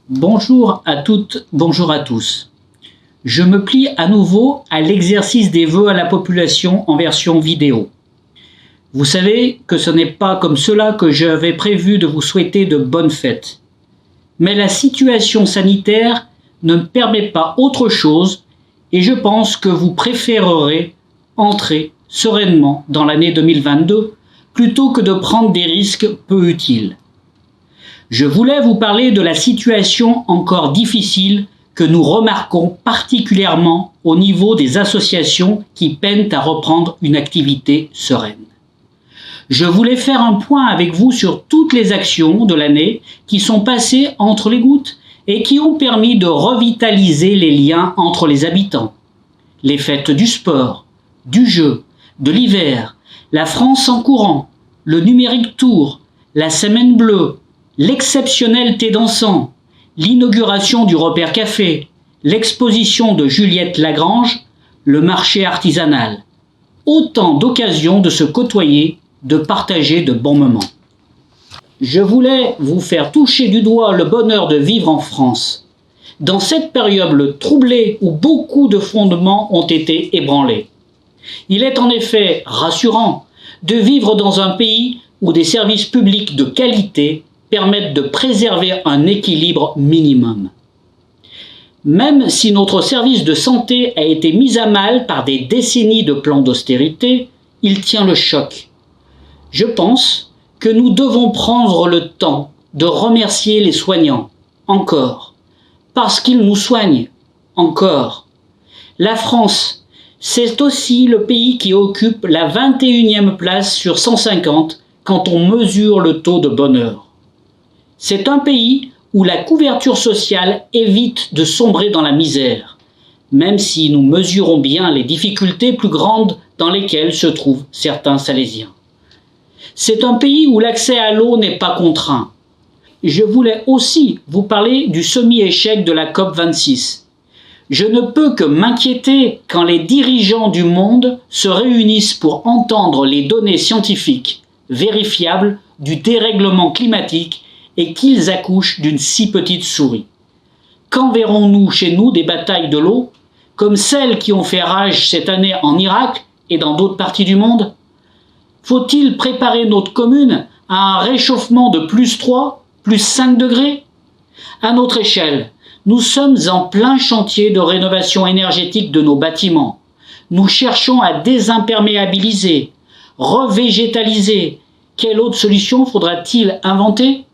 Bonjour à toutes, bonjour à tous. Je me plie à nouveau à l'exercice des vœux à la population en version vidéo. Vous savez que ce n'est pas comme cela que j'avais prévu de vous souhaiter de bonnes fêtes. Mais la situation sanitaire ne me permet pas autre chose et je pense que vous préférerez entrer sereinement dans l'année 2022 plutôt que de prendre des risques peu utiles. Je voulais vous parler de la situation encore difficile que nous remarquons particulièrement au niveau des associations qui peinent à reprendre une activité sereine. Je voulais faire un point avec vous sur toutes les actions de l'année qui sont passées entre les gouttes et qui ont permis de revitaliser les liens entre les habitants. Les fêtes du sport, du jeu, de l'hiver, la France en courant, le numérique tour, la semaine bleue, l'exceptionnel thé dansant, l'inauguration du Repère Café, l'exposition de Juliette Lagrange, le marché artisanal. Autant d'occasions de se côtoyer, de partager de bons moments. Je voulais vous faire toucher du doigt le bonheur de vivre en France. Dans cette période troublée où beaucoup de fondements ont été ébranlés. Il est en effet rassurant de vivre dans un pays où des services publics de qualité permettent de préserver un équilibre minimum. Même si notre service de santé a été mis à mal par des décennies de plans d'austérité, il tient le choc. Je pense que nous devons prendre le temps de remercier les soignants, encore, parce qu'ils nous soignent, encore. La France, c'est aussi le pays qui occupe la 21e place sur 150 quand on mesure le taux de bonheur. C'est un pays où la couverture sociale évite de sombrer dans la misère, même si nous mesurons bien les difficultés plus grandes dans lesquelles se trouvent certains Salésiens. C'est un pays où l'accès à l'eau n'est pas contraint. Je voulais aussi vous parler du semi-échec de la COP26. Je ne peux que m'inquiéter quand les dirigeants du monde se réunissent pour entendre les données scientifiques vérifiables du dérèglement climatique et qu'ils accouchent d'une si petite souris. Quand verrons-nous chez nous des batailles de l'eau, comme celles qui ont fait rage cette année en Irak et dans d'autres parties du monde? Faut-il préparer notre commune à un réchauffement de plus 3, plus 5 degrés? À notre échelle, nous sommes en plein chantier de rénovation énergétique de nos bâtiments. Nous cherchons à désimperméabiliser, revégétaliser. Quelle autre solution faudra-t-il inventer?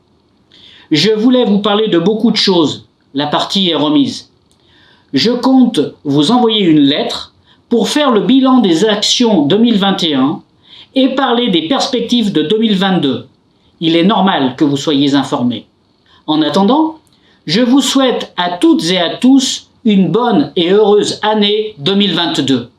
Je voulais vous parler de beaucoup de choses. La partie est remise. Je compte vous envoyer une lettre pour faire le bilan des actions 2021 et parler des perspectives de 2022. Il est normal que vous soyez informés. En attendant, je vous souhaite à toutes et à tous une bonne et heureuse année 2022.